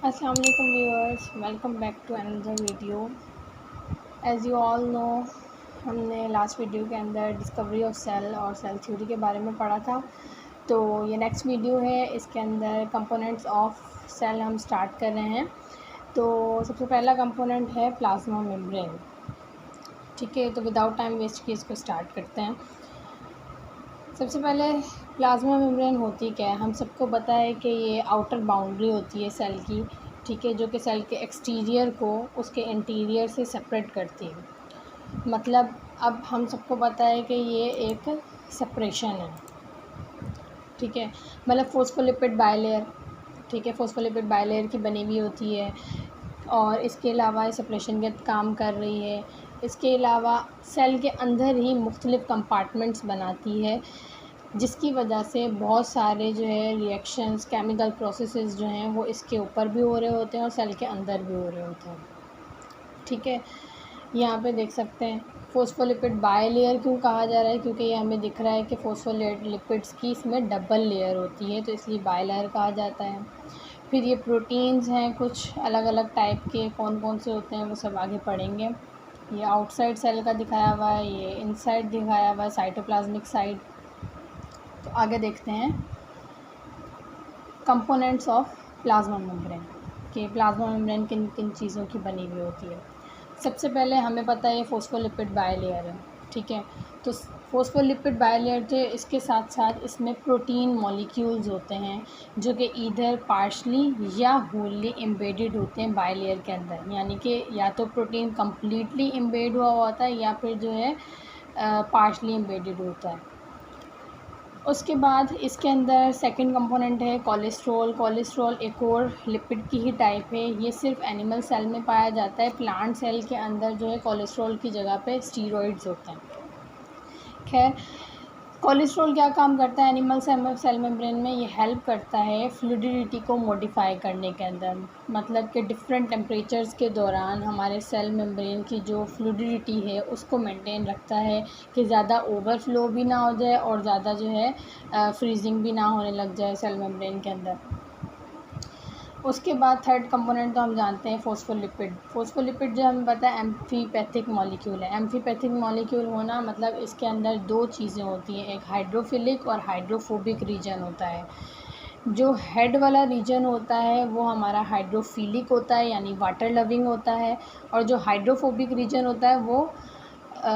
Assalamu alaikum viewers, welcome back to another video. As you all know, हमने last video के अंदर discovery of cell और cell theory के बारे में पढ़ा था। तो ये नेक्स्ट वीडियो है, इसके अंदर कंपोनेंट्स ऑफ सेल हम स्टार्ट कर रहे हैं। तो सबसे पहला कंपोनेंट है प्लाज्मा मेम्ब्रेन। ठीक है, तो विदाउट टाइम वेस्ट किए इसको स्टार्ट करते हैं। सबसे पहले प्लाज्मा मेम्ब्रेन होती क्या है, हम सबको पता है कि ये आउटर बाउंड्री होती है सेल की। ठीक है, जो कि सेल के एक्सटीरियर को उसके इंटीरियर से सेपरेट करती है। मतलब अब हम सबको पता है कि ये एक सेपरेशन है। ठीक है, मतलब फॉस्फोलिपिड बायलेयर। ठीक है, फॉस्फोलिपिड बायलेयर की बनी हुई होती है और इसके अलावा सेपरेशन के काम कर रही है। इसके अलावा सेल के अंदर ही मुख्तलिफ़ कंपार्टमेंट्स बनाती है, जिसकी वजह से बहुत सारे जो है रिएक्शंस, केमिकल प्रोसेसेस जो हैं वो इसके ऊपर भी हो रहे होते हैं और सेल के अंदर भी हो रहे होते हैं। ठीक है, यहाँ पे देख सकते हैं फॉस्फोलिपिड बायलेयर क्यों कहा जा रहा है, क्योंकि ये हमें दिख रहा है कि फॉस्फोलिपिड्स की इसमें डबल लेयर होती है, तो इसलिए बायलेयर कहा जाता है। फिर ये प्रोटीन्स हैं कुछ अलग अलग टाइप के, कौन कौन से होते हैं वो सब आगे पढ़ेंगे। ये आउटसाइड सेल का दिखाया हुआ है, ये इनसाइड दिखाया हुआ है, साइटोप्लाज्मिक साइड। तो आगे देखते हैं कंपोनेंट्स ऑफ प्लाज्मा मेम्ब्रेन कि प्लाज्मा मेम्ब्रेन किन किन चीज़ों की बनी हुई होती है। सबसे पहले हमें पता है ये फॉस्फोलिपिड बायलेयर है। ठीक है, तो फॉस्फोलिपिड बायलेयर जो है इसके साथ साथ इसमें प्रोटीन मॉलिक्यूल्स होते हैं जो कि इधर पार्शली या होली एम्बेडेड होते हैं बायलेयर के अंदर। यानी कि या तो प्रोटीन कम्प्लीटली एम्बेड हुआ होता है या फिर जो है पार्शली एम्बेडेड होता है। उसके बाद इसके अंदर सेकंड कंपोनेंट है कोलेस्ट्रॉल। कोलेस्ट्रॉल एक और लिपिड की ही टाइप है, ये सिर्फ एनिमल सेल में पाया जाता है। प्लांट सेल के अंदर जो है कोलेस्ट्रॉल की जगह पे स्टीरॉइड्स होते हैं। खैर, कोलेस्ट्रॉल क्या काम करता है एनिमल सेल मेम्ब्रेन में, ये हेल्प करता है फ्लूइडिटी को मॉडिफाई करने के अंदर। मतलब कि डिफरेंट टेम्परेचर्स के दौरान हमारे सेल मेम्ब्रेन की जो फ्लूइडिटी है उसको मेंटेन रखता है कि ज़्यादा ओवरफ्लो भी ना हो जाए और ज़्यादा जो है फ्रीजिंग भी ना होने लग जाए सेल मेम्ब्रेन के अंदर। उसके बाद थर्ड कंपोनेंट तो हम जानते हैं फॉस्फोलिपिड। फॉस्फोलिपिड जो हमें पता है एम्फीपैथिक मॉलिक्यूल है। एम्फीपैथिक मॉलिक्यूल होना मतलब इसके अंदर दो चीज़ें होती हैं, एक हाइड्रोफिलिक और हाइड्रोफोबिक रीजन होता है। जो हेड वाला रीजन होता है वो हमारा हाइड्रोफिलिक होता है, यानी वाटर लविंग होता है, और जो हाइड्रोफोबिक रीजन होता है वो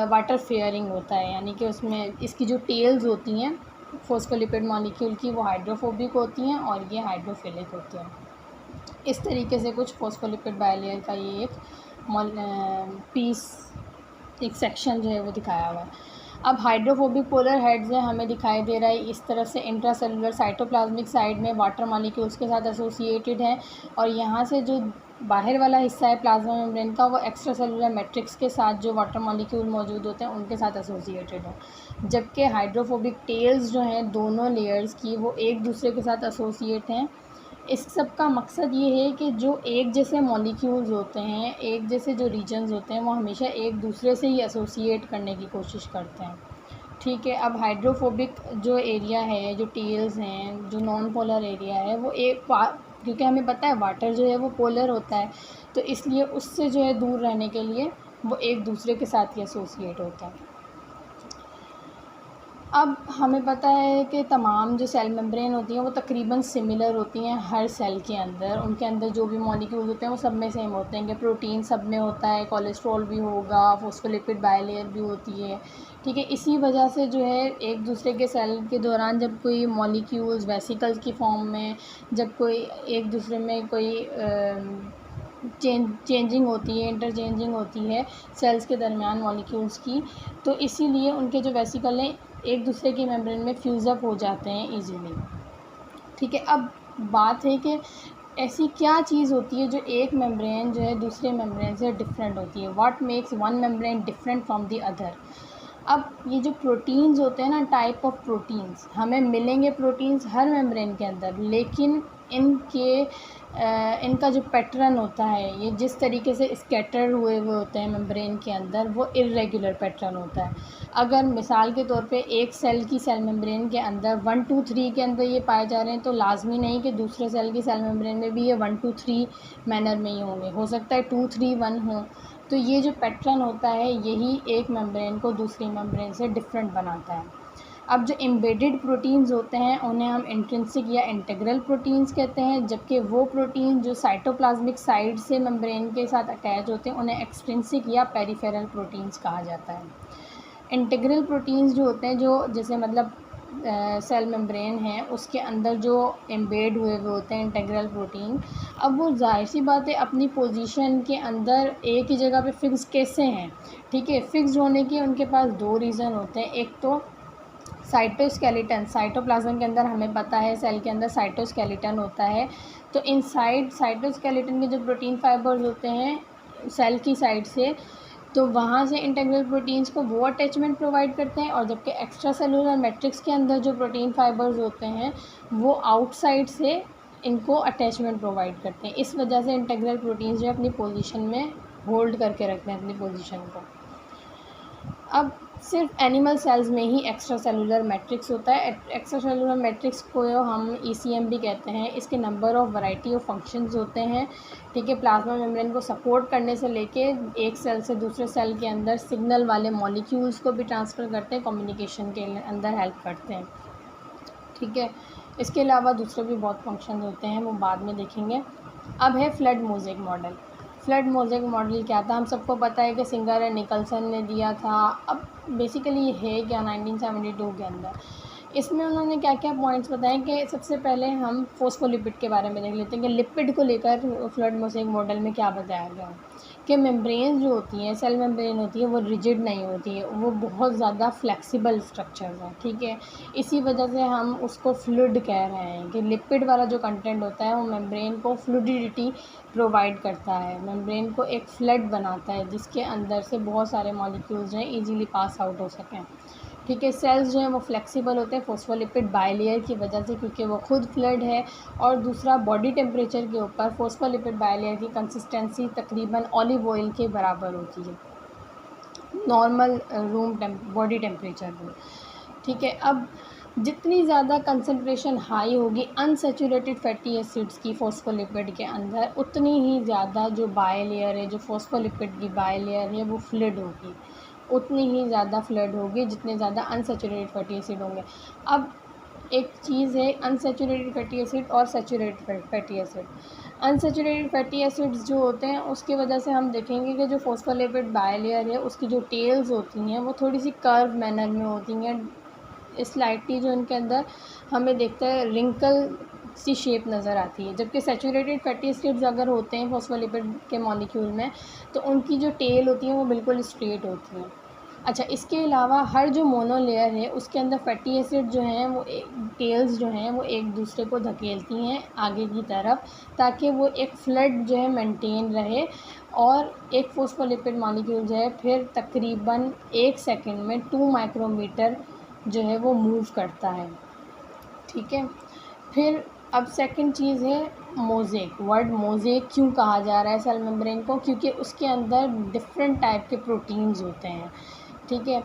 वाटर फेयरिंग होता है। यानी कि उसमें इसकी जो टेल्स होती हैं फॉस्फोलिपिड मॉलिक्यूल की वो हाइड्रोफोबिक होती हैं और ये हाइड्रोफिलिक होती हैं। इस तरीके से कुछ फॉस्फोलिपिड बायलेयर का ये एक पीस, एक सेक्शन जो है वो दिखाया हुआ है। अब हाइड्रोफोबिक पोलर हेड्स है, हमें दिखाई दे रहा है इस तरफ से इंट्रासेलुलर साइटोप्लाज्मिक साइड में वाटर मॉलिक्यूल्स के साथ एसोसिएटेड है, और यहाँ से जो बाहर वाला हिस्सा है प्लाज्मा मेम्ब्रेन का वो एक्स्ट्रा सेलुलर मैट्रिक्स के साथ जो वाटर मॉलिक्यूल मौजूद होते हैं उनके साथ एसोसिएटेड है। जबकि हाइड्रोफोबिक टेल्स जो हैं दोनों लेयर्स की वो एक दूसरे के साथ एसोसिएट हैं। इस सब का मकसद ये है कि जो एक जैसे मॉलिक्यूल्स होते हैं, एक जैसे जो रीजन्स होते हैं वो हमेशा एक दूसरे से ही एसोसिएट करने की कोशिश करते हैं। ठीक है, अब हाइड्रोफोबिक जो एरिया है, जो टेल्स हैं, जो नॉन पोलर एरिया है, वो क्योंकि हमें पता है वाटर जो है वो पोलर होता है, तो इसलिए उससे जो है दूर रहने के लिए वो एक दूसरे के साथ ही एसोसिएट होता है। अब हमें पता है कि तमाम जो सेल मेम्ब्रेन होती हैं वो तकरीबन सिमिलर होती हैं हर सेल के अंदर। उनके अंदर जो भी मॉलिक्यूल्स होते हैं वो सब में सेम होते हैं कि प्रोटीन सब में होता है, कोलेस्ट्रॉल भी होगा, फॉस्फोलिपिड बायलेयर भी होती है। ठीक है, इसी वजह से जो है एक दूसरे के सेल के दौरान जब कोई मॉलिक्यूल्स वेसिकल्स की फॉर्म में, जब कोई एक दूसरे में कोई चेंजिंग होती है, इंटरचेंजिंग होती है सेल्स के दरमियान मॉलिक्यूल्स की, तो इसीलिए उनके जो वेसिकल हैं एक दूसरे की मेम्ब्रेन में फ्यूज़अप हो जाते हैं ईज़िली। ठीक है, अब बात है कि ऐसी क्या चीज़ होती है जो एक मेम्ब्रेन जो है दूसरे मेम्ब्रेन से डिफरेंट होती है। What makes one membrane different from the other. अब ये जो प्रोटीन्स होते हैं ना, टाइप ऑफ प्रोटीन्स हमें मिलेंगे प्रोटीन्स हर मेम्ब्रेन के अंदर, लेकिन इनका जो पैटर्न होता है, ये जिस तरीके से स्कैटर हुए हुए होते हैं मेम्ब्रेन के अंदर, वो इर्रेगुलर पैटर्न होता है। अगर मिसाल के तौर पे एक सेल की सेल मेम्ब्रेन के अंदर 1 2 3 के अंदर ये पाए जा रहे हैं, तो लाजमी नहीं कि दूसरे सेल की सेल मेम्ब्रेन में भी ये 1 2 3 मैनर में ही होंगे, हो सकता है 2 3 1 हो। तो ये जो पैटर्न होता है, यही एक मेम्ब्रेन को दूसरी मेम्ब्रेन से डिफरेंट बनाता है। अब जो एम्बेडेड प्रोटीन्स होते हैं, उन्हें हम इंट्रिंसिक या इंटीग्रल प्रोटीन्स कहते हैं, जबकि वो प्रोटीन जो साइटोप्लाज्मिक साइड से मेम्ब्रेन के साथ अटैच होते हैं, उन्हें एक्सट्रिंसिक या पेरिफेरल प्रोटीन्स कहा जाता है। इंटीग्रल प्रोटीन्स जो होते हैं, जो जैसे मतलब सेल मेम्ब्रेन है, उसके अंदर जो एम्बेड हुए हुए होते हैं इंटीग्रल प्रोटीन, अब वो जाहिर सी बात है अपनी पोजीशन के अंदर एक ही जगह पे फिक्स कैसे हैं, ठीक है। फिक्स होने के उनके पास दो रीज़न होते हैं। एक तो साइटोस्केलेटन, साइटोप्लाज्म के अंदर हमें पता है सेल के अंदर साइटोस्केलेटन होता है, तो इनसाइड साइटोस्केलेटन के जो प्रोटीन फाइबर्स होते हैं सेल की साइड से, तो वहाँ से इंटीग्रल प्रोटीन्स को वो अटैचमेंट प्रोवाइड करते हैं, और जबकि एक्स्ट्रा सेलुलर मैट्रिक्स के अंदर जो प्रोटीन फाइबर्स होते हैं, वो आउटसाइड से इनको अटैचमेंट प्रोवाइड करते हैं। इस वजह से इंटीग्रल प्रोटीन्स जो अपनी पोजीशन में होल्ड करके रखते हैं अपनी पोजीशन को। अब सिर्फ एनिमल सेल्स में ही एक्स्ट्रा सेलुलर मैट्रिक्स होता है। एक्स्ट्रा सेलुलर मैट्रिक्स को हम ECM भी कहते हैं। इसके number of variety of functions होते हैं, ठीक है। प्लाज्मा मेम्ब्रेन को सपोर्ट करने से लेके एक सेल से दूसरे सेल के अंदर सिग्नल वाले मॉलिक्यूल्स को भी ट्रांसफ़र करते हैं, कम्युनिकेशन के अंदर हेल्प करते हैं, ठीक है। इसके अलावा दूसरे भी बहुत फंक्शन होते हैं, वो बाद में देखेंगे। अब है flood mosaic model. Flood mosaic model क्या था, हम सबको पता है कि सिंगर एंड निकलसन ने दिया था। अब बेसिकली ये है क्या 1972 के अंदर, इसमें उन्होंने क्या क्या पॉइंट्स बताए कि सबसे पहले हम फोस्फोलिपिड के बारे में देख लेते हैं कि लिपिड को लेकर फ्लड मोज़ेक मॉडल में क्या बताया गया कि मेम्ब्रेन जो होती हैं, सेल मेम्ब्रेन होती है, वो रिजिड नहीं होती है, वो बहुत ज़्यादा फ्लेक्सिबल स्ट्रक्चर्स हैं, ठीक है। इसी वजह से हम उसको फ्लूइड कह रहे हैं कि लिपिड वाला जो कंटेंट होता है वो मेम्ब्रेन को फ्लूइडिटी प्रोवाइड करता है, मेम्ब्रेन को एक फ्लड बनाता है जिसके अंदर से बहुत सारे मॉलिक्यूल्स जो हैं ईजीली पास आउट हो सकें, ठीक है। सेल्स जो हैं वो फ्लेक्सिबल होते हैं फोस्फोलिपिड बायलेयर की वजह से, क्योंकि वो खुद फ्लड है। और दूसरा, बॉडी टेम्परेचर के ऊपर फोस्फोलिपिड बायलेयर की कंसिस्टेंसी तकरीबन ऑलिव ऑयल के बराबर होती है नॉर्मल बॉडी टेम्परेचर में, ठीक है। अब जितनी ज़्यादा कंसनट्रेशन हाई होगी अनसैचुरेटेड फैटी एसिड्स की फोस्फोलिपिड के अंदर, उतनी ही ज़्यादा जो बायलेयर है, जो फोस्फोलिपिड की बायलेयर है, वो फ्लड होगी, उतनी ही ज़्यादा फ्लड होगी जितने ज़्यादा अनसैचुरेटेड फैटी एसिड होंगे। अब एक चीज़ है अनसैचुरेटेड फैटी एसिड और saturated fatty acid. Unsaturated fatty acids जो होते हैं उसकी वजह से हम देखेंगे कि जो फोस्फोलिपिड बायलेयर है उसकी जो टेल्स होती हैं वो थोड़ी सी कर्व मैनर में होती हैं, स्लाइटली जो इनके अंदर हमें देखता है रिंकल सी शेप नज़र आती है। जबकि सैचुरेटेड फैटी एसिड्स अगर होते हैं फोस्फोलिपिड के मॉलिक्यूल में, तो उनकी जो टेल होती है वो बिल्कुल स्ट्रेट होती हैं। अच्छा, इसके अलावा हर जो मोनोलेयर है उसके अंदर फैटी एसिड जो हैं वो टेल्स जो हैं वो एक दूसरे को धकेलती हैं आगे की तरफ, ताकि वो एक फ्लड जो है मेंटेन रहे, और एक फोस्फोलिपिड मॉलिक्यूल जो है फिर तकरीबन 1 सेकंड में 2 माइक्रोमीटर जो है वो मूव करता है, ठीक है। फिर अब सेकंड चीज़ है मोज़ेक। वर्ड मोज़ेक क्यों कहा जा रहा है सेल मेम्ब्रेन को, क्योंकि उसके अंदर डिफरेंट टाइप के प्रोटीन्स होते हैं, ठीक है।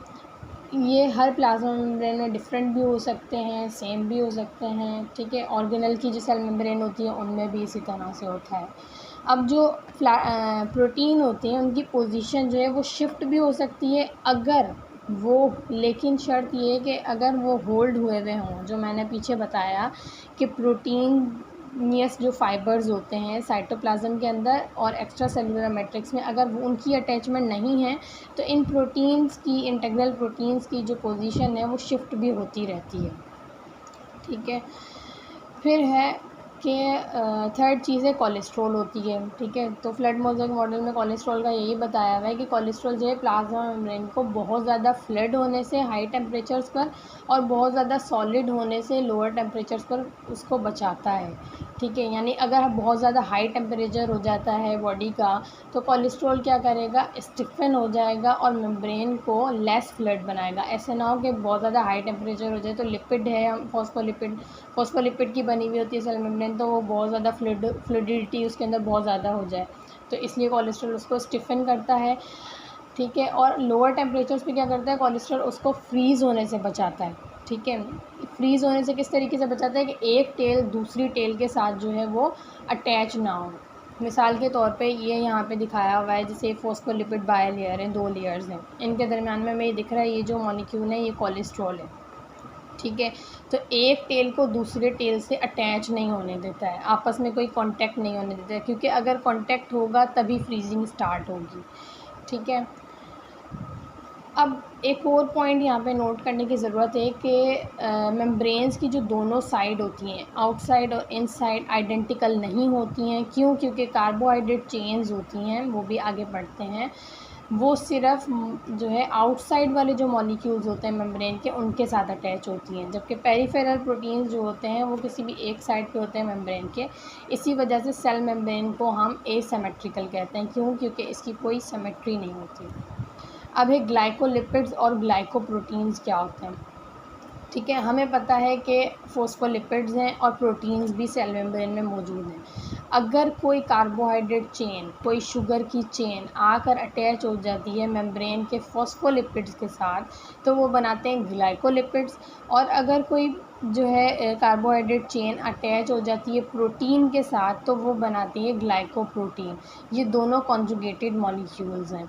ये हर प्लाज्मा मेम्ब्रेन में डिफरेंट भी हो सकते हैं, सेम भी हो सकते हैं, ठीक है। ऑर्गेनल की जो सेल मेम्ब्रेन होती है उनमें भी इसी तरह से होता है। अब जो प्रोटीन होते हैं उनकी पोजीशन जो है वो शिफ्ट भी हो सकती है अगर वो, लेकिन शर्त ये है कि अगर वो होल्ड हुए हुए हों, जो मैंने पीछे बताया कि प्रोटीनियस जो फाइबर्स होते हैं साइटोप्लाज्म के अंदर और एक्स्ट्रा सेलुलर मैट्रिक्स में, अगर वो उनकी अटैचमेंट नहीं है तो इन प्रोटीन्स की, इंटीग्रल प्रोटीन्स की जो पोजीशन है वो शिफ्ट भी होती रहती है, ठीक है। फिर है कि थर्ड चीज़ है कोलेस्ट्रॉल होती है, ठीक है। तो फ्लड मोज़ेक मॉडल में कोलेस्ट्रॉल का यही बताया हुआ है कि कोलेस्ट्रॉल जो है प्लाज्मा मेम्ब्रेन को बहुत ज़्यादा फ्लड होने से हाई टेम्परेचर्स पर और बहुत ज़्यादा सॉलिड होने से लोअर टेम्परेचर्स पर उसको बचाता है, ठीक है, यानी अगर बहुत ज़्यादा हाई टेम्परेचर हो जाता है बॉडी का तो कोलेस्ट्रॉल क्या करेगा, स्टिफन हो जाएगा और मेम्ब्रेन को लेस फ्लड बनाएगा। ऐसे ना हो कि बहुत ज़्यादा हाई टेम्परेचर हो जाए तो लिपिड है, हम फॉस्फोलिपिड की बनी हुई होती है सेल मेम्ब्रेन, तो वो बहुत ज़्यादा फ्लूइडिटी उसके अंदर बहुत ज़्यादा हो जाए, तो इसलिए कोलेस्ट्रॉल उसको स्टिफन करता है। ठीक है, और लोअर टेम्परेचर्स पे क्या करता है कोलेस्ट्रॉल, उसको फ्रीज़ होने से बचाता है। ठीक है, फ्रीज़ होने से किस तरीके से बचाता है कि एक टेल दूसरी टेल के साथ जो है वो अटैच ना हो। मिसाल के तौर पे ये यहाँ पे दिखाया हुआ है, जैसे फॉस्फोलिपिड बायलेयर हैं, 2 लेयर्स हैं, इनके दरमियान में हमें ये दिख रहा है, ये जो मॉलिक्यूल है ये कोलेस्ट्रॉल है। ठीक है, तो एक टेल को दूसरे टेल से अटैच नहीं होने देता है, आपस में कोई कांटेक्ट नहीं होने देता है, क्योंकि अगर कांटेक्ट होगा तभी फ्रीजिंग स्टार्ट होगी। ठीक है, अब एक और पॉइंट यहाँ पे नोट करने की ज़रूरत है कि मेम्ब्रेन्स की जो दोनों साइड होती हैं, आउटसाइड और इनसाइड, आइडेंटिकल नहीं होती हैं। क्यों? क्योंकि कार्बोहाइड्रेट चेन्स होती हैं, वो भी आगे बढ़ते हैं, वो सिर्फ जो है आउटसाइड वाले जो मॉलिक्यूल्स होते हैं मेम्ब्रेन के, उनके साथ अटैच होती हैं, जबकि पेरिफेरल प्रोटीन्स जो होते हैं वो किसी भी एक साइड पे होते हैं मेम्ब्रेन के। इसी वजह से सेल मेम्ब्रेन को हम एसिमेट्रिकल कहते हैं। क्यों? क्योंकि इसकी कोई सिमेट्री नहीं होती। अब है ग्लाइकोलिपिड्स और ग्लाइकोप्रोटीन्स क्या होते हैं। ठीक है, हमें पता है कि फॉस्फोलिपिड्स हैं और प्रोटीन्स भी सेल मेम्ब्रेन में मौजूद हैं। अगर कोई कार्बोहाइड्रेट चेन, कोई शुगर की चेन आकर अटैच हो जाती है मेम्ब्रेन के फॉस्फोलिपिड्स के साथ तो वो बनाते हैं ग्लाइकोलिपिड्स, और अगर कोई जो है कार्बोहाइड्रेट चेन अटैच हो जाती है प्रोटीन के साथ तो वो बनाती है ग्लाइकोप्रोटीन। ये दोनों कॉन्जुगेटेड मॉलिक्यूल्स हैं।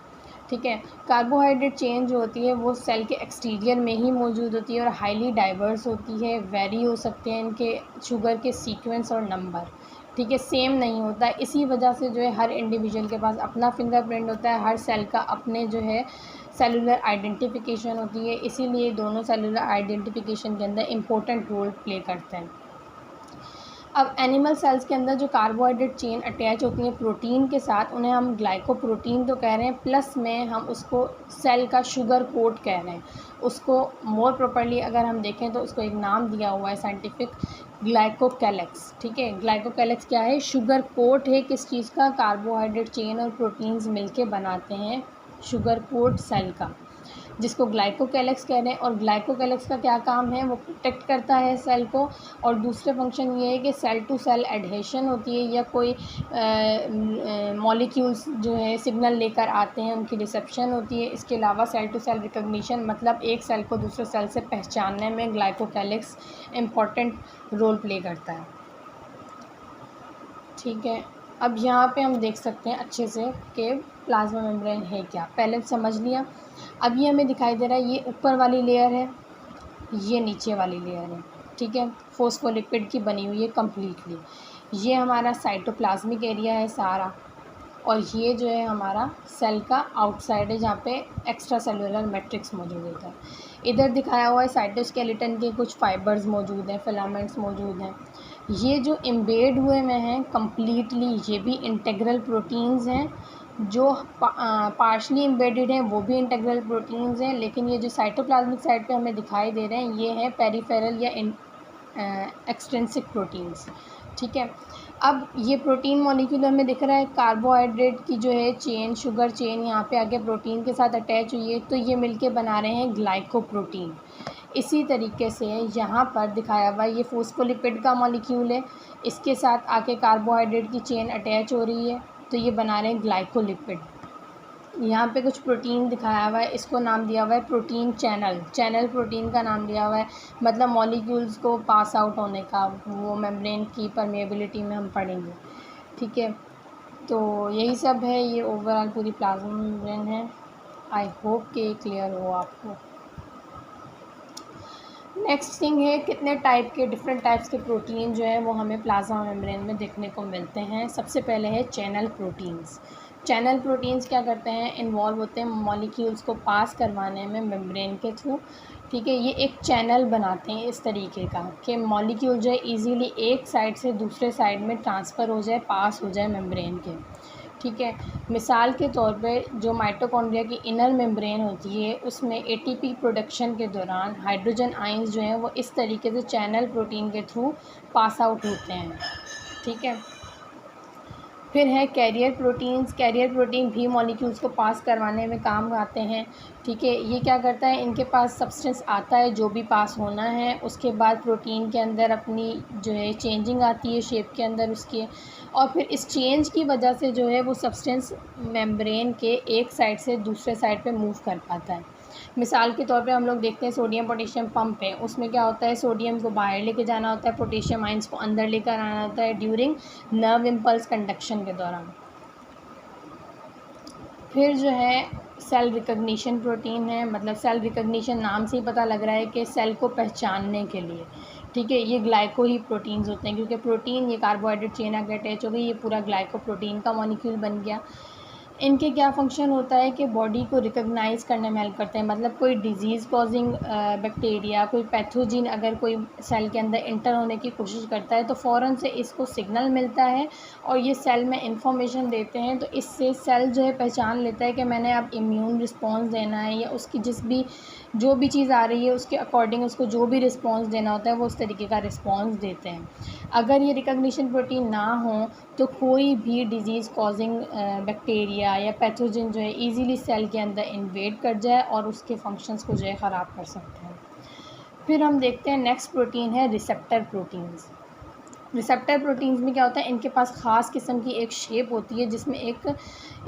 ठीक है, कार्बोहाइड्रेट चेन जो होती है वो सेल के एक्सटीरियर में ही मौजूद होती है और हाईली डाइवर्स होती है, वेरी हो सकते हैं इनके शुगर के सीक्वेंस और नंबर। ठीक है, सेम नहीं होता है, इसी वजह से जो है हर इंडिविजुअल के पास अपना फिंगरप्रिंट होता है, हर सेल का अपने जो है सेलुलर आइडेंटिफिकेशन होती है, इसीलिए दोनों सेलुलर आइडेंटिफिकेशन के अंदर इम्पोर्टेंट रोल प्ले करते हैं। अब एनिमल सेल्स के अंदर जो कार्बोहाइड्रेट चेन अटैच होती हैं प्रोटीन के साथ, उन्हें हम ग्लाइकोप्रोटीन तो कह रहे हैं, प्लस में हम उसको सेल का शुगर कोट कह रहे हैं। उसको मोर प्रॉपर्ली अगर हम देखें तो उसको एक नाम दिया हुआ है साइंटिफिक, ग्लाइकोकैलेक्स। ठीक है, ग्लाइकोकैलेक्स क्या है, शुगर कोट है किस चीज़ का, कार्बोहाइड्रेट चेन और प्रोटीन्स मिलके बनाते हैं शुगर कोट सेल का, जिसको ग्लाइकोकैलेक्स कह रहे हैं। और ग्लाइकोकैलेक्स का क्या काम है, वो प्रोटेक्ट करता है सेल को, और दूसरे फंक्शन ये है कि सेल टू सेल एडहेशन होती है, या कोई मॉलिक्यूल्स जो है सिग्नल लेकर आते हैं उनकी रिसेप्शन होती है। इसके अलावा सेल टू सेल रिकग्निशन, मतलब एक सेल को दूसरे सेल से पहचानने में ग्लाइकोकैलेक्स इम्पॉर्टेंट रोल प्ले करता है। ठीक है, अब यहाँ पे हम देख सकते हैं अच्छे से कि प्लाज्मा मेम्ब्रेन है क्या, पहले समझ लिया। अब ये हमें दिखाई दे रहा है, ये ऊपर वाली लेयर है, ये नीचे वाली लेयर है। ठीक है, फॉस्फोलिपिड की बनी हुई है कम्प्लीटली। ये हमारा साइटोप्लाज्मिक एरिया है सारा, और ये जो है हमारा सेल का आउटसाइड है जहाँ पे एक्स्ट्रा सेलुलर मैट्रिक्स मौजूद होता है। इधर दिखाया हुआ है साइटोस्केलेटन के कुछ फाइबर्स मौजूद हैं, फिलामेंट्स मौजूद हैं। ये जो एम्बेड हुए में हैं कम्प्लीटली, ये भी इंटेग्रल प्रोटीन्स हैं। जो पार्शली एम्बेडेड हैं वो भी इंटेग्रल प्रोटीन्स हैं, लेकिन ये जो साइटोप्लाज्मिक साइड पे हमें दिखाई दे रहे हैं ये हैं पेरिफेरल या एक्सट्रिंसिक प्रोटीन्स। ठीक है, अब ये प्रोटीन मॉलिक्यूल हमें दिख रहा है, कार्बोहाइड्रेट की जो है चेन, शुगर चेन यहाँ पे आगे प्रोटीन के साथ अटैच हुई है, तो ये मिलके बना रहे हैं ग्लाइकोप्रोटीन। इसी तरीके से यहाँ पर दिखाया हुआ ये फॉस्फोलिपिड का मॉलिक्यूल है, इसके साथ आके कार्बोहाइड्रेट की चेन अटैच हो रही है, तो ये बना रहे हैं ग्लाइकोलिपिड। यहाँ पे कुछ प्रोटीन दिखाया हुआ है, इसको नाम दिया हुआ है प्रोटीन चैनल प्रोटीन का नाम दिया हुआ है, मतलब मॉलिक्यूल्स को पास आउट होने का, वो मेम्ब्रेन की परमेबिलिटी में हम पढ़ेंगे। ठीक है, तो यही सब है, ये ओवरऑल पूरी प्लाज्मा मेम्ब्रेन है। आई होप कि क्लियर हो आपको। नेक्स्ट थिंग है, कितने टाइप के डिफरेंट टाइप्स के प्रोटीन जो है वो हमें प्लाज्मा मेम्ब्रेन में देखने को मिलते हैं। सबसे पहले है चैनल प्रोटीन्स। चैनल प्रोटीन्स क्या करते हैं, इन्वॉल्व होते हैं मॉलिक्यूल्स को पास करवाने में मेम्ब्रेन के थ्रू। ठीक है, ये एक चैनल बनाते हैं इस तरीके का कि मॉलिक्यूल जो है इजीली एक साइड से दूसरे साइड में ट्रांसफ़र हो जाए, पास हो जाए मेम्ब्रेन के। ठीक है, मिसाल के तौर पे जो माइटोकॉन्ड्रिया की इनर मेम्ब्रेन होती है उसमें एटीपी प्रोडक्शन के दौरान हाइड्रोजन आयंस जो हैं वो इस तरीके से चैनल प्रोटीन के थ्रू पास आउट होते हैं। ठीक है। फिर है कैरियर प्रोटीन्स। कैरियर प्रोटीन भी मॉलिक्यूल्स को पास करवाने में काम आते हैं, ठीक है। ये क्या करता है, इनके पास सब्सटेंस आता है जो भी पास होना है, उसके बाद प्रोटीन के अंदर अपनी जो है चेंजिंग आती है शेप के अंदर उसके, और फिर इस चेंज की वजह से जो है वो सब्सटेंस मेम्ब्रेन के एक साइड से दूसरे साइड पे मूव कर पाता है। मिसाल के तौर पे हम लोग देखते हैं सोडियम पोटेशियम पंप है, उसमें क्या होता है, सोडियम को बाहर लेके जाना होता है, पोटेशियम आइंस को अंदर लेकर आना होता है ड्यूरिंग नर्व इम्पल्स कंडक्शन के दौरान। फिर जो है सेल रिकग्निशन प्रोटीन है, मतलब सेल रिकग्निशन नाम से ही पता लग रहा है कि सेल को पहचानने के लिए, ठीक है। ये ग्लाइको ही प्रोटीन्स होते हैं, क्योंकि प्रोटीन ये कार्बोहाइड्रेट चेन आके अटैच हो गई, ये पूरा ग्लाइको प्रोटीन का मॉलिक्यूल बन गया। इनके क्या फ़ंक्शन होता है कि बॉडी को रिकॉग्नाइज़ करने में हेल्प करते हैं, मतलब कोई डिज़ीज़ कॉजिंग बैक्टीरिया, कोई पैथोजिन अगर कोई सेल के अंदर इंटर होने की कोशिश करता है तो फ़ौरन से इसको सिग्नल मिलता है और ये सेल में इंफॉर्मेशन देते हैं, तो इससे सेल जो है पहचान लेता है कि मैंने अब इम्यून रिस्पॉन्स देना है, या उसकी जो भी चीज़ आ रही है उसके अकॉर्डिंग उसको जो भी रिस्पॉन्स देना होता है वो उस तरीके का रिस्पॉन्स देते हैं। अगर ये रिकॉग्निशन प्रोटीन ना हो तो कोई भी डिज़ीज़ कॉजिंग बैक्टीरिया या पैथोजन जो है इजीली सेल के अंदर इन्वेड कर जाए और उसके फंक्शंस को जो है ख़राब कर सकते हैं। फिर हम देखते हैं नेक्स्ट प्रोटीन है रिसेप्टर प्रोटीन्स। रिसेप्टर प्रोटीन्स में क्या होता है, इनके पास ख़ास किस्म की एक शेप होती है जिसमें एक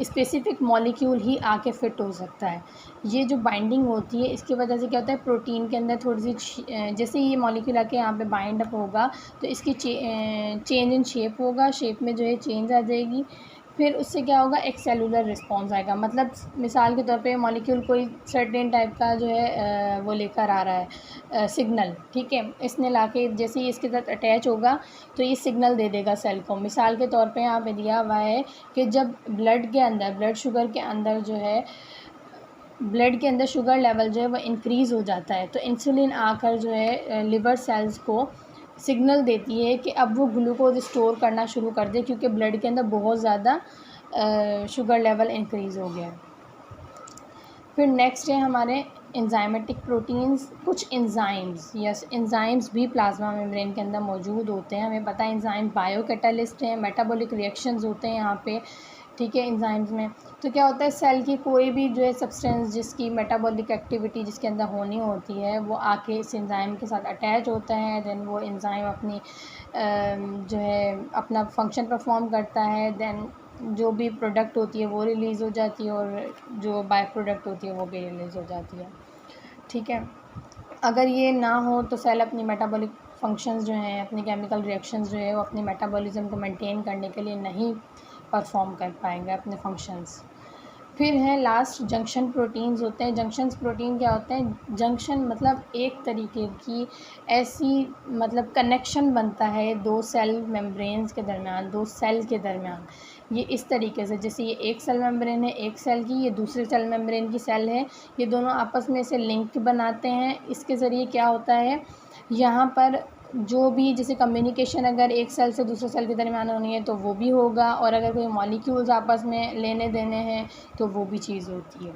स्पेसिफ़िक मॉलिक्यूल ही आके फ़िट हो सकता है। ये जो बाइंडिंग होती है इसकी वजह से क्या होता है, प्रोटीन के अंदर थोड़ी सी जैसे ये मॉलिक्यूल आके यहाँ पे बाइंड अप होगा तो इसकी चेंज इन शेप होगा, शेप में जो है चेंज आ जाएगी। फिर उससे क्या होगा, एक सेलुलर रिस्पॉन्स आएगा, मतलब मिसाल के तौर पे मॉलिक्यूल कोई सर्टेन टाइप का जो है वो लेकर आ रहा है सिग्नल, ठीक है। इसने लाके जैसे ही इसके साथ अटैच होगा तो ये सिग्नल दे देगा सेल को। मिसाल के तौर पे यहाँ पे दिया हुआ है कि जब ब्लड शुगर के अंदर जो है ब्लड के अंदर शुगर लेवल जो है वो इंक्रीज़ हो जाता है तो इंसुलिन आकर जो है लिवर सेल्स को सिग्नल देती है कि अब वो ग्लूकोज स्टोर करना शुरू कर दे, क्योंकि ब्लड के अंदर बहुत ज़्यादा शुगर लेवल इंक्रीज़ हो गया है। फिर नेक्स्ट है हमारे एंजाइमेटिक प्रोटीन्स। कुछ एंजाइम्स भी प्लाज्मा मेम्ब्रेन के अंदर मौजूद होते हैं। हमें पता है एंजाइम बायो कैटालिस्ट हैं, मेटाबॉलिक रिएक्शंस होते हैं यहाँ पे, ठीक है। एंजाइम्स में तो क्या होता है, सेल की कोई भी जो है सब्सटेंस जिसकी मेटाबॉलिक एक्टिविटी जिसके अंदर होनी होती है वो आके इस एंजाइम के साथ अटैच होता है, देन वो एंजाइम अपनी जो है अपना फंक्शन परफॉर्म करता है, देन जो भी प्रोडक्ट होती है वो रिलीज़ हो जाती है और जो बाय प्रोडक्ट होती है वो भी रिलीज़ हो जाती है, ठीक है। अगर ये ना हो तो सेल अपनी मेटाबॉलिक फंक्शंस जो हैं, अपनी केमिकल रिएक्शंस जो है वो अपनी मेटाबॉलिज्म को मेंटेन करने के लिए नहीं परफॉर्म कर पाएंगे अपने फंक्शंस। फिर है लास्ट जंक्शन प्रोटीन्स होते हैं। जंक्शन प्रोटीन क्या होते हैं, जंक्शन मतलब एक तरीके की ऐसी मतलब कनेक्शन बनता है दो सेल मेम्ब्रेन्स के दरमियान, दो सेल के दरमियान। ये इस तरीके से, जैसे ये एक सेल मेम्ब्रेन है एक सेल की, ये दूसरे सेल मेम्ब्रेन की सेल है, ये दोनों आपस में से लिंक बनाते हैं। इसके ज़रिए क्या होता है, यहाँ पर जो भी जैसे कम्युनिकेशन अगर एक सेल से दूसरे सेल के दरमियान होनी है तो वो भी होगा, और अगर कोई मॉलिक्यूल्स आपस में लेने देने हैं तो वो भी चीज़ होती है।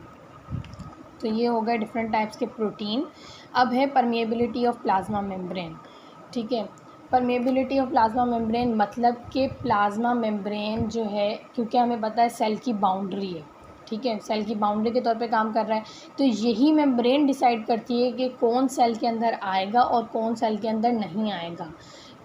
तो ये हो गए डिफरेंट टाइप्स के प्रोटीन। अब है परमिएबिलिटी ऑफ प्लाज्मा मेम्ब्रेन, ठीक है। परमिएबिलिटी ऑफ प्लाज्मा मेम्ब्रेन मतलब कि प्लाज्मा मेम्ब्रेन जो है, क्योंकि हमें पता है सेल की बाउंड्री है, ठीक है, सेल की बाउंड्री के तौर पे काम कर रहा है, तो यही मेम्ब्रेन डिसाइड करती है कि कौन सेल के अंदर आएगा और कौन सेल के अंदर नहीं आएगा,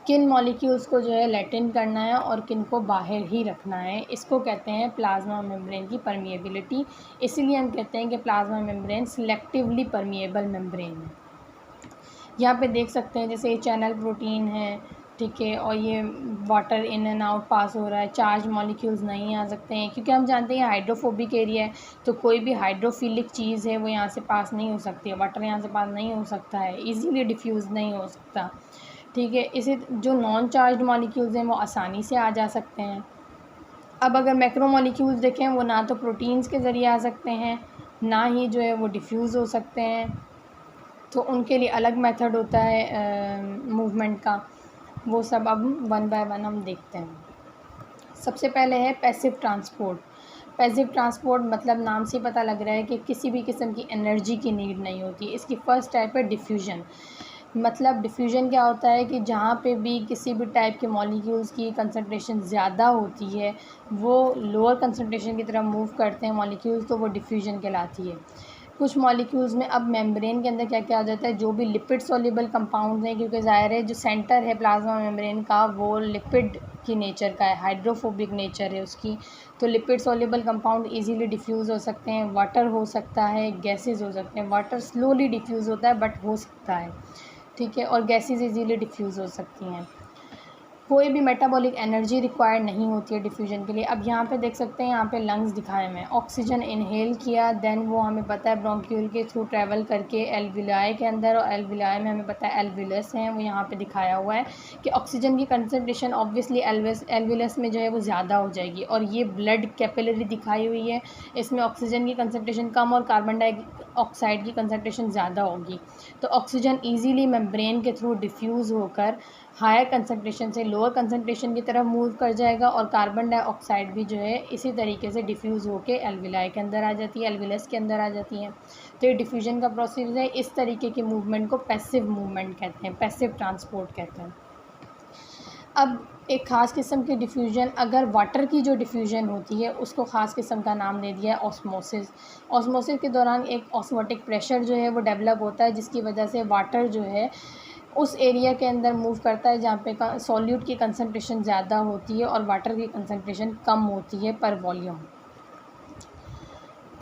किन मॉलिक्यूल्स को जो है लेटिन करना है और किन को बाहर ही रखना है। इसको कहते हैं प्लाज्मा मेम्ब्रेन की परमिएबिलिटी। इसीलिए हम कहते हैं कि plasma membrane selectively permeable membrane है। यहाँ पे देख सकते हैं जैसे ये चैनल प्रोटीन है, ठीक है, और ये वाटर इन एंड आउट पास हो रहा है, चार्ज मॉलिक्यूल्स नहीं आ सकते हैं, क्योंकि हम जानते हैं हाइड्रोफोबिक एरिया है तो कोई भी हाइड्रोफिलिक चीज़ है वो यहाँ से पास नहीं हो सकती है, वाटर यहाँ से पास नहीं हो सकता है, इजीली डिफ्यूज़ नहीं हो सकता, ठीक है। इसे जो नॉन चार्ज मॉलिक्यूल्स हैं वो आसानी से आ जा सकते हैं। अब अगर मैक्रो मॉलिक्यूल्स देखें वो ना तो प्रोटीन्स के ज़रिए आ सकते हैं, ना ही जो है वो डिफ्यूज़ हो सकते हैं, तो उनके लिए अलग मेथड होता है मूवमेंट का। वो सब अब वन बाय वन हम देखते हैं। सबसे पहले है पैसिव ट्रांसपोर्ट। पैसिव ट्रांसपोर्ट मतलब नाम से पता लग रहा है कि किसी भी किस्म की एनर्जी की नीड नहीं होती। इसकी फ़र्स्ट टाइप है डिफ्यूजन। मतलब डिफ्यूजन क्या होता है कि जहाँ पे भी किसी भी टाइप के मॉलिक्यूल्स की कंसंट्रेशन ज़्यादा होती है वो लोअर कंसंट्रेशन की तरफ मूव करते हैं मॉलिक्यूल्स, तो वो डिफ्यूजन कहलाती है। कुछ मॉलिक्यूल्स में अब मेम्ब्रेन के अंदर क्या क्या आ जाता है, जो भी लिपिड सॉल्युबल कंपाउंड्स हैं, क्योंकि ज़ाहिर है जो सेंटर है प्लाज्मा मेम्ब्रेन का वो लिपिड की नेचर का है, हाइड्रोफोबिक नेचर है उसकी, तो lipid soluble compound easily diffuse हो सकते हैं। वाटर हो सकता है, गैसेस हो सकते हैं। वाटर स्लोली डिफ्यूज़ होता है बट हो सकता है, ठीक है, और गैसेस इजीली डिफ्यूज़ हो सकती हैं। कोई भी मेटाबॉलिक एनर्जी रिक्वायर्ड नहीं होती है डिफ्यूजन के लिए। अब यहाँ पे देख सकते हैं, यहाँ पे लंग्स दिखाए हुए हैं, ऑक्सीजन इनहेल किया, देन वो हमें पता है ब्रोंक्यूल के थ्रू ट्रैवल करके एल्विलाई के अंदर, और एल्विलाई में हमें पता है एल्विलस हैं, वो यहाँ पे दिखाया हुआ है कि ऑक्सीजन की कंसनट्रेशन ऑब्वियसली एल्विलस में जो है वो ज़्यादा हो जाएगी, और ये ब्लड कैपिलरी दिखाई हुई है, इसमें ऑक्सीजन की कंसनट्रेशन कम और कार्बन डाइऑक्साइड की कंसनट्रेशन ज़्यादा होगी। तो ऑक्सीजन ईजीली मेम्ब्रेन के थ्रू डिफ्यूज़ होकर हायर कंसंट्रेशन से लोअर कंसंट्रेशन की तरफ मूव कर जाएगा, और कार्बन डाइऑक्साइड भी जो है इसी तरीके से डिफ्यूज़ होके एल्विलाई के अंदर आ जाती है, एल्विलस के अंदर आ जाती है। तो ये डिफ्यूजन का प्रोसेस है। इस तरीके की मूवमेंट को पैसिव मूवमेंट कहते हैं, पैसिव ट्रांसपोर्ट कहते हैं। अब एक ख़ास किस्म की डिफ्यूजन, अगर वाटर की जो डिफ्यूजन होती है उसको ख़ास किस्म का नाम दे दिया है ऑस्मोसिस। ऑस्मोसिस के दौरान एक ऑस्मोटिक प्रेशर जो है वो डेवलप होता है, जिसकी वजह से वाटर जो है उस एरिया के अंदर मूव करता है जहाँ पे सॉल्यूट की कंसंट्रेशन ज़्यादा होती है और वाटर की कंसंट्रेशन कम होती है पर वॉल्यूम।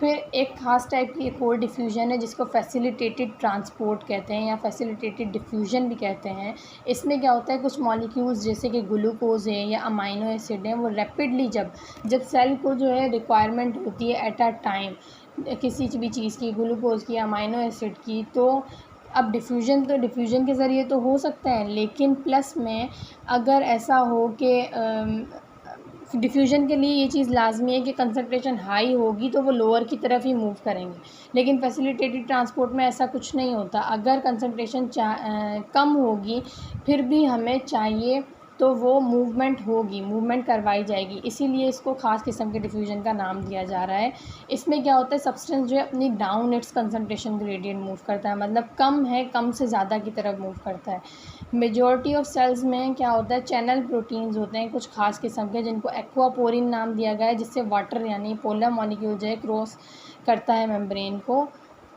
फिर एक ख़ास टाइप की एक और डिफ्यूजन है जिसको फैसिलिटेटेड ट्रांसपोर्ट कहते हैं या फैसिलिटेटेड डिफ्यूजन भी कहते हैं। इसमें क्या होता है, कुछ मॉलिक्यूल्स जैसे कि ग्लूकोज है या अमाइनो एसिड है, वो रैपिडली जब सेल को जो है रिक्वायरमेंट होती है एट अ टाइम किसी भी चीज़ की, ग्लूकोज की, अमाइनो एसिड की, तो अब डिफ्यूजन डिफ्यूजन के ज़रिए तो हो सकता है, लेकिन प्लस में अगर ऐसा हो कि डिफ्यूजन के लिए ये चीज़ लाजमी है कि कंसंट्रेशन हाई होगी तो वो लोअर की तरफ ही मूव करेंगे, लेकिन फैसिलिटेटेड ट्रांसपोर्ट में ऐसा कुछ नहीं होता। अगर कंसंट्रेशन कम होगी फिर भी हमें चाहिए तो वो मूवमेंट होगी, मूवमेंट करवाई जाएगी, इसीलिए इसको ख़ास किस्म के डिफ्यूजन का नाम दिया जा रहा है। इसमें क्या होता है, सब्सटेंस जो है अपनी down it's concentration gradient move करता है, मतलब कम है, कम से ज़्यादा की तरफ मूव करता है। मेजॉरिटी ऑफ सेल्स में क्या होता है, चैनल प्रोटीन्स होते हैं कुछ खास किस्म के, जिनको एक्वापोरिन नाम दिया गया है, जिससे वाटर यानी पोलर मॉलिक्यूल जो है क्रॉस करता है मेम्ब्रेन को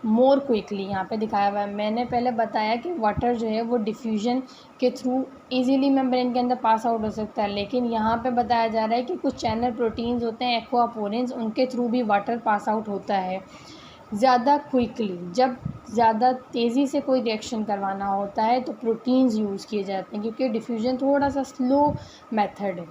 मोर क्विकली। यहाँ पे दिखाया हुआ है, मैंने पहले बताया कि वाटर जो है वो डिफ्यूजन के थ्रू इजीली मेम्ब्रेन के अंदर पास आउट हो सकता है, लेकिन यहाँ पे बताया जा रहा है कि कुछ चैनल प्रोटीन्स होते हैं एक्वापोरिन्स, उनके थ्रू भी वाटर पास आउट होता है ज़्यादा क्विकली। जब ज़्यादा तेज़ी से कोई रिएक्शन करवाना होता है तो प्रोटीन्स यूज़ किए जाते हैं, क्योंकि डिफ्यूजन थोड़ा सा स्लो मेथड है।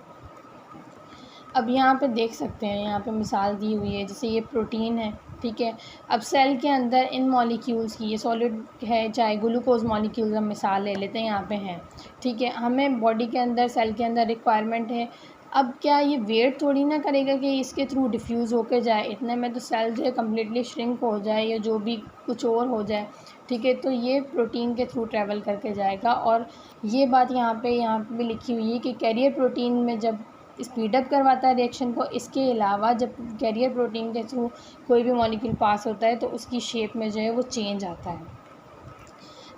अब यहाँ पे देख सकते हैं, यहाँ पे मिसाल दी हुई है, जैसे ये प्रोटीन है, ठीक है। अब सेल के अंदर इन मॉलिक्यूल्स की, ये सॉलिड है चाहे ग्लूकोज मॉलिक्यूल्स, हम मिसाल ले लेते हैं, यहाँ पे हैं, ठीक है। हमें बॉडी के अंदर, सेल के अंदर रिक्वायरमेंट है। अब क्या ये वेट थोड़ी ना करेगा कि इसके थ्रू डिफ्यूज़ होकर जाए, इतने में तो सेल जो है कम्प्लीटली श्रिंक हो जाए या जो भी कुछ और हो जाए, ठीक है। तो ये प्रोटीन के थ्रू ट्रैवल करके जाएगा, और ये बात यहाँ पे भी लिखी हुई है कि कैरियर प्रोटीन में जब स्पीडअप करवाता है रिएक्शन को, इसके अलावा जब कैरियर प्रोटीन के थ्रू कोई भी मॉलिक्यूल पास होता है तो उसकी शेप में जो है वो चेंज आता है।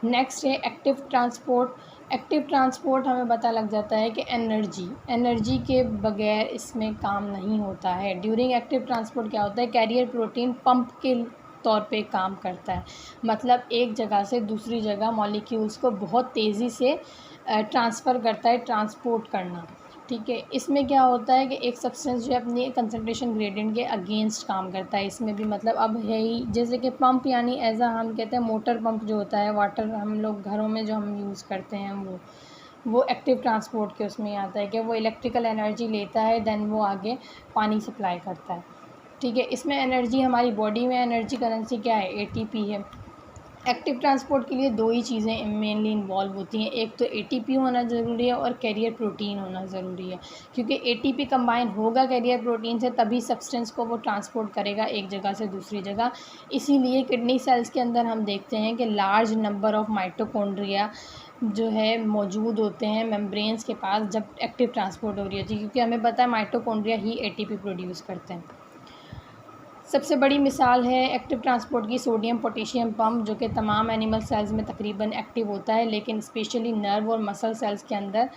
नेक्स्ट है एक्टिव ट्रांसपोर्ट। एक्टिव ट्रांसपोर्ट हमें पता लग जाता है कि एनर्जी के बगैर इसमें काम नहीं होता है। ड्यूरिंग एक्टिव ट्रांसपोर्ट क्या होता है, कैरियर प्रोटीन पंप के तौर पे काम करता है, मतलब एक जगह से दूसरी जगह मॉलिक्यूल्स को बहुत तेज़ी से ट्रांसफ़र करता है, ट्रांसपोर्ट करना, ठीक है। इसमें क्या होता है कि एक सब्सटेंस जो है अपनी कंसंट्रेशन ग्रेडियंट के अगेंस्ट काम करता है, इसमें भी मतलब अब है ही, जैसे कि पंप यानी एज आ हम कहते हैं मोटर पंप जो होता है, वाटर हम लोग घरों में जो हम यूज़ करते हैं वो एक्टिव ट्रांसपोर्ट के उसमें आता है कि वो इलेक्ट्रिकल एनर्जी लेता है, देन वो आगे पानी सप्लाई करता है, ठीक है। इसमें एनर्जी, हमारी बॉडी में एनर्जी करेंसी क्या है, ATP है। एक्टिव ट्रांसपोर्ट के लिए दो ही चीज़ें मेनली इन्वॉल्व होती हैं, एक तो ATP होना ज़रूरी है और कैरियर प्रोटीन होना ज़रूरी है, क्योंकि ATP कंबाइन होगा कैरियर प्रोटीन से तभी सब्सटेंस को वो ट्रांसपोर्ट करेगा एक जगह से दूसरी जगह। इसीलिए किडनी सेल्स के अंदर हम देखते हैं कि लार्ज नंबर ऑफ माइटोकॉन्ड्रिया जो है मौजूद होते हैं मेम्ब्रेन्स के पास जब एक्टिव ट्रांसपोर्ट हो रही होती है, क्योंकि हमें पता है माइटोकॉन्ड्रिया ही ATP प्रोड्यूस करते हैं। सबसे बड़ी मिसाल है एक्टिव ट्रांसपोर्ट की सोडियम पोटेशियम पंप, जो कि तमाम एनिमल सेल्स में तकरीबन एक्टिव होता है, लेकिन स्पेशली नर्व और मसल सेल्स के अंदर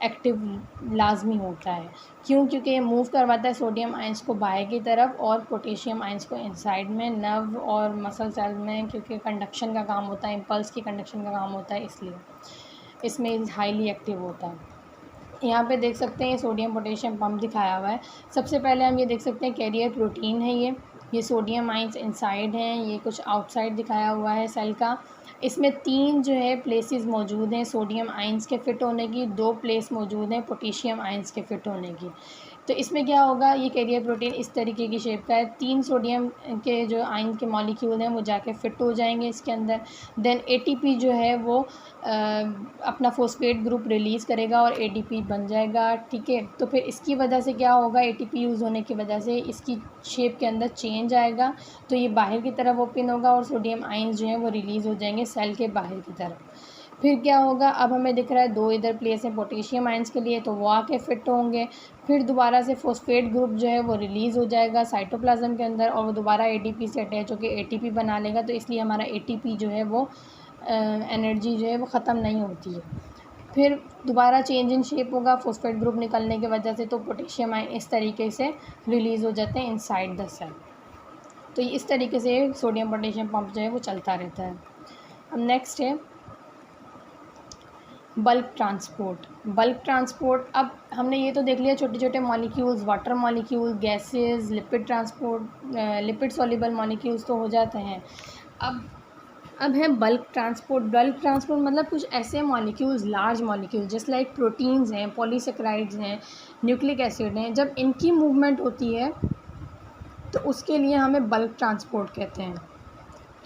एक्टिव लाजमी होता है। क्यों? क्योंकि ये मूव करवाता है सोडियम आयंस को बाहर की तरफ और पोटेशियम आयंस को इनसाइड में, नर्व और मसल सेल में, क्योंकि कंडक्शन का काम होता है, इम्पल्स की कंडक्शन का काम होता है, इसलिए इसमें हाईली एक्टिव होता है। यहाँ पे देख सकते हैं सोडियम पोटेशियम पंप दिखाया हुआ है। सबसे पहले हम ये देख सकते हैं कैरियर प्रोटीन है ये सोडियम आइंस इनसाइड हैं, ये कुछ आउटसाइड दिखाया हुआ है सेल का। इसमें 3 जो है प्लेसेस मौजूद हैं सोडियम आइंस के फ़िट होने की, 2 प्लेस मौजूद हैं पोटेशियम आइंस के फ़िट होने की। तो इसमें क्या होगा, ये कैरियर प्रोटीन इस तरीके की शेप का है, 3 सोडियम के जो आयन के मॉलिक्यूल हैं वो जाके फ़िट हो जाएंगे इसके अंदर। देन एटीपी जो है वो अपना फॉस्फेट ग्रुप रिलीज़ करेगा और एडीपी बन जाएगा, ठीक है। तो फिर इसकी वजह से क्या होगा, एटीपी यूज़ होने की वजह से इसकी शेप के अंदर चेंज आएगा, तो ये बाहर की तरफ ओपन होगा और सोडियम आयन्स जो हैं वो रिलीज़ हो जाएंगे सेल के बाहर की तरफ। फिर क्या होगा, अब हमें दिख रहा है 2 इधर प्लेस हैं पोटेशियम आयंस के लिए, तो वो आके फ़िट होंगे। फिर दोबारा से फॉस्फेट ग्रुप जो है वो रिलीज़ हो जाएगा साइटोप्लाज्म के अंदर और वो दोबारा एटीपी से अटैच होकर एटीपी बना लेगा, तो इसलिए हमारा एटीपी जो है वो एनर्जी जो है वो ख़त्म नहीं होती है। फिर दोबारा चेंज इन शेप होगा फॉस्फेट ग्रुप निकलने की वजह से, तो पोटेशियम आयन इस तरीके से रिलीज़ हो जाते हैं इनसाइड द सेल। तो इस तरीके से सोडियम पोटेशियम पंप जो है वो चलता रहता है। अब नेक्स्ट है बल्क ट्रांसपोर्ट। अब हमने ये तो देख लिया छोटे छोटे molecules, water molecule, gases, lipid transport, lipid soluble molecules तो हो जाते हैं। अब है बल्क ट्रांसपोर्ट मतलब कुछ ऐसे molecules, large molecules just like proteins हैं, पॉलीसेकेराइड्स हैं, न्यूक्लिक एसिड हैं, जब इनकी मूवमेंट होती है तो उसके लिए हमें बल्क ट्रांसपोर्ट कहते हैं,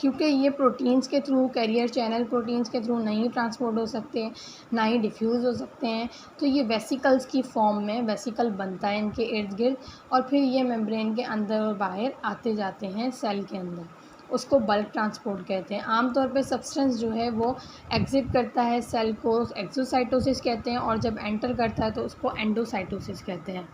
क्योंकि ये प्रोटीन्स के थ्रू, कैरियर चैनल प्रोटीन्स के थ्रू नहीं ट्रांसपोर्ट हो सकते, ना ही डिफ्यूज़ हो सकते हैं। तो ये वेसिकल्स की फॉर्म में वेसिकल बनता है इनके इर्द गिर्द और फिर ये मेम्ब्रेन के अंदर और बाहर आते जाते हैं सेल के अंदर, उसको बल्क ट्रांसपोर्ट कहते हैं। आमतौर पे सब्सटेंस जो है वो एग्जिट करता है सेल को एक्सोसाइटोसिस कहते हैं और जब एंटर करता है तो उसको एंडोसाइटोसिस कहते हैं।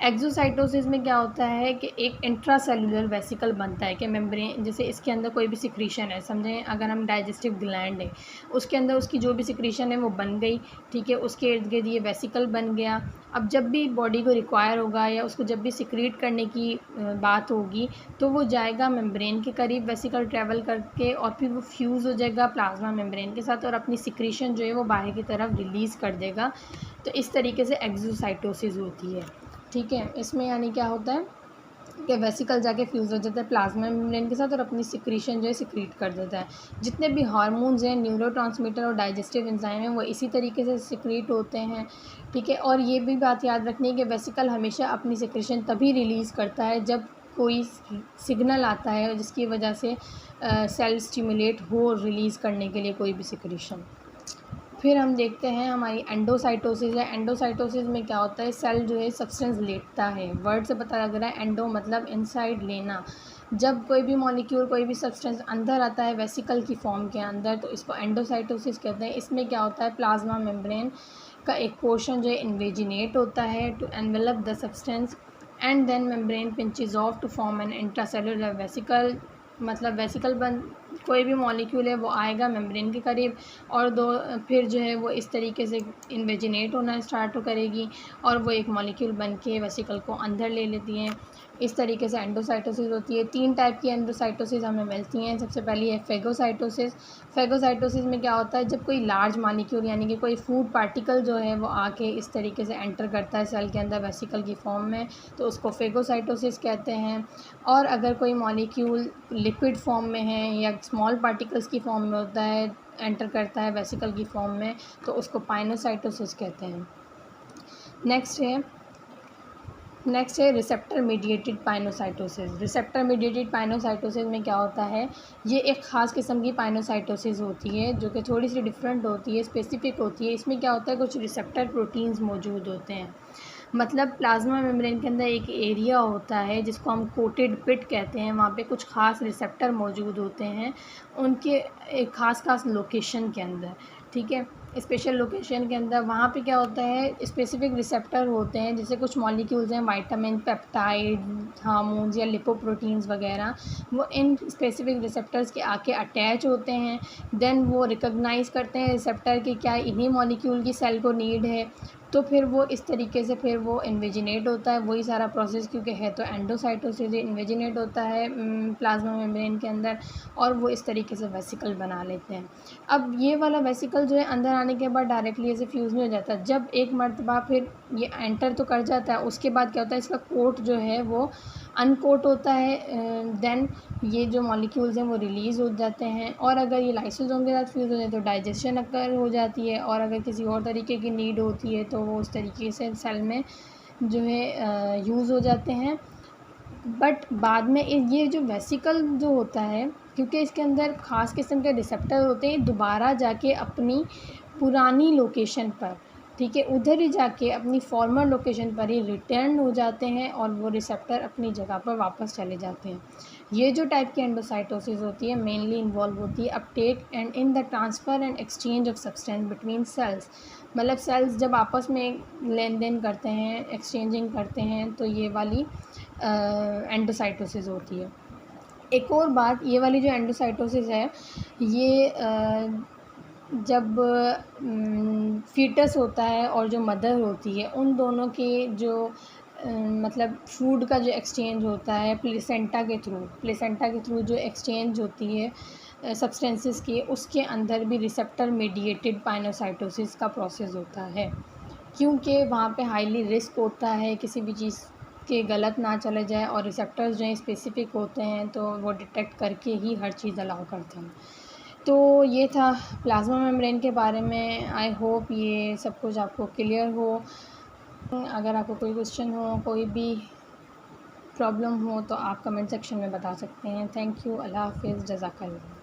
एक्सोसाइटोसिस में क्या होता है कि एक इंट्रासेलुलर वेसिकल बनता है कि मेम्ब्रेन, जैसे इसके अंदर कोई भी सिक्रीशन है, समझें अगर हम डाइजेस्टिव ग्लैंड है उसके अंदर उसकी जो भी सिक्रीशन है वो बन गई, ठीक है, उसके इर्द गिर्द ये वेसिकल बन गया। अब जब भी बॉडी को रिक्वायर होगा या उसको जब भी सिक्रीट करने की बात होगी तो वो जाएगा मेम्ब्रेन के करीब वेसिकल ट्रैवल करके और फिर वो फ्यूज़ हो जाएगा प्लाज्मा मेम्ब्रेन के साथ और अपनी सिक्रीशन जो है वो बाहर की तरफ रिलीज़ कर देगा। तो इस तरीके से एक्सोसाइटोसिस होती है, ठीक है। इसमें यानी क्या होता है कि वेसिकल जाके फ्यूज़ हो जाता है प्लाज्मा मेम्ब्रेन के साथ और अपनी सिक्रीशन जो है सिक्रीट कर देता है। जितने भी हार्मोन्स हैं, न्यूरोट्रांसमीटर और डाइजेस्टिव एंजाइम हैं, वो इसी तरीके से सिक्रीट होते हैं, ठीक है। और ये भी बात याद रखनी है कि वेसिकल हमेशा अपनी सिक्रीशन तभी रिलीज़ करता है जब कोई सिग्नल आता है जिसकी वजह से सेल स्टिमुलेट हो रिलीज़ करने के लिए कोई भी सिक्रीशन। फिर हम देखते हैं हमारी एंडोसाइटोसिस है। एंडोसाइटोसिस में क्या होता है, सेल जो है सब्सटेंस लेटता है, वर्ड से पता लग रहा है, एंडो मतलब इनसाइड लेना। जब कोई भी मॉलिक्यूल, कोई भी सब्सटेंस अंदर आता है वेसिकल की फॉर्म के अंदर तो इसको एंडोसाइटोसिस कहते हैं। इसमें क्या होता है, प्लाज्मा मेम्ब्रेन का एक पोर्शन जो है इन्वेजिनेट होता है to envelop the substance and then membrane pinches off to form an intracellular vesicle. मतलब वेसिकल बन, कोई भी मॉलिक्यूल है वो आएगा मेम्ब्रेन के करीब और फिर जो है वो इस तरीके से इन्वेजिनेट होना स्टार्ट करेगी और वो एक मॉलिक्यूल बन के वेसिकल को अंदर ले लेती हैं। इस तरीके से एंडोसाइटोसिस होती है। 3 टाइप की एंडोसाइटोसिस हमें मिलती हैं। सबसे पहली है फेगोसाइटोसिस। फेगोसाइटोसिस में क्या होता है, जब कोई लार्ज मॉलिक्यूल यानी कि कोई फूड पार्टिकल जो है वो आके इस तरीके से एंटर करता है सेल के अंदर वेसिकल की फॉर्म में, तो उसको फेगोसाइटोसिस कहते हैं। और अगर कोई मॉलिक्यूल लिपिड फॉर्म में है या स्मॉल पार्टिकल्स की फॉर्म में होता है, एंटर करता है वेसिकल की फॉर्म में, तो उसको पाइनोसाइटोसिस कहते हैं। नेक्स्ट है receptor mediated pinocytosis. Receptor mediated pinocytosis में क्या होता है, ये एक ख़ास किस्म की पाइनोसाइटोसिस होती है जो कि थोड़ी सी डिफरेंट होती है, स्पेसिफिक होती है। इसमें क्या होता है, कुछ रिसेप्टर प्रोटीन्स मौजूद होते हैं। मतलब प्लाज्मा मेम्ब्रेन के अंदर एक एरिया होता है जिसको हम कोटेड पिट कहते हैं, वहाँ पे कुछ ख़ास रिसेप्टर मौजूद होते हैं उनके एक ख़ास लोकेशन के अंदर, ठीक है। स्पेशल लोकेशन के अंदर, वहाँ पे क्या होता है स्पेसिफिक रिसेप्टर होते हैं, जैसे कुछ मॉलिक्यूल्स हैं विटामिन, पेप्टाइड, हार्मोन्स या लिपोप्रोटीन्स वगैरह, वो इन स्पेसिफिक रिसेप्टर्स के आके अटैच होते हैं। देन वो रिकॉग्नाइज़ करते हैं रिसेप्टर कि क्या इन्हीं मॉलिक्यूल की सेल को नीड है, तो फिर वो इस तरीके से फिर वो इन्वेजिनेट होता है, वही सारा प्रोसेस, क्योंकि है तो एंडोसाइटोसिस, इन्वेजिनेट होता है प्लाज्मा मेम्ब्रेन के अंदर, और वो इस तरीके से वेसिकल बना लेते हैं। अब ये वाला वेसिकल जो है अंदर आने के बाद डायरेक्टली ऐसे फ्यूज़ नहीं हो जाता, जब एक मरतबा फिर ये एंटर तो कर जाता है, उसके बाद क्या होता है इसका कोट जो है वो अनकोट होता है। देन ये जो मॉलिक्यूल्स हैं वो रिलीज़ हो जाते हैं, और अगर ये लाइसोसोम के साथ फ्यूज़ हो जाए तो डाइजेशन अकर हो जाती है, और अगर किसी और तरीके की नीड होती है तो वो उस तरीके से सेल में जो है यूज़ हो जाते हैं। बट बाद में ये जो वेसिकल जो होता है, क्योंकि इसके अंदर ख़ास किस्म के रिसेप्टर होते हैं, दोबारा जाके अपनी पुरानी लोकेशन पर, ठीक है, उधर ही जाके अपनी फॉर्मर लोकेशन पर ही रिटर्न हो जाते हैं, और वो रिसेप्टर अपनी जगह पर वापस चले जाते हैं। ये जो टाइप की एंडोसाइटोसिस होती है मेनली इन्वॉल्व होती है uptake and in the transfer and exchange of substance between cells. मतलब सेल्स जब आपस में लेन देन करते हैं, एक्सचेंजिंग करते हैं, तो ये वाली एंडोसाइटोसिस होती है। एक और बात, ये वाली जो एंडोसाइटोसिस है, ये जब फ़ीटस होता है और जो मदर होती है, उन दोनों के जो मतलब फूड का जो एक्सचेंज होता है प्लेसेंटा के थ्रू जो एक्सचेंज होती है सब्सटेंसेस की, उसके अंदर भी रिसेप्टर मीडिएटेड पाइनोसाइटोसिस का प्रोसेस होता है, क्योंकि वहाँ पे हाईली रिस्क होता है किसी भी चीज़ के गलत ना चले जाए, और रिसेप्टर्स जो हैं स्पेसिफ़िक होते हैं, तो वो डिटेक्ट करके ही हर चीज़ अलाउ करते हैं। तो ये था प्लाज्मा मेम्ब्रेन के बारे में। आई होप ये सब कुछ आपको क्लियर हो। अगर आपको कोई क्वेश्चन हो, कोई भी प्रॉब्लम हो, तो आप कमेंट सेक्शन में बता सकते हैं। Thank you. अल्लाह हाफ़िज़। जज़ाकल्लाह।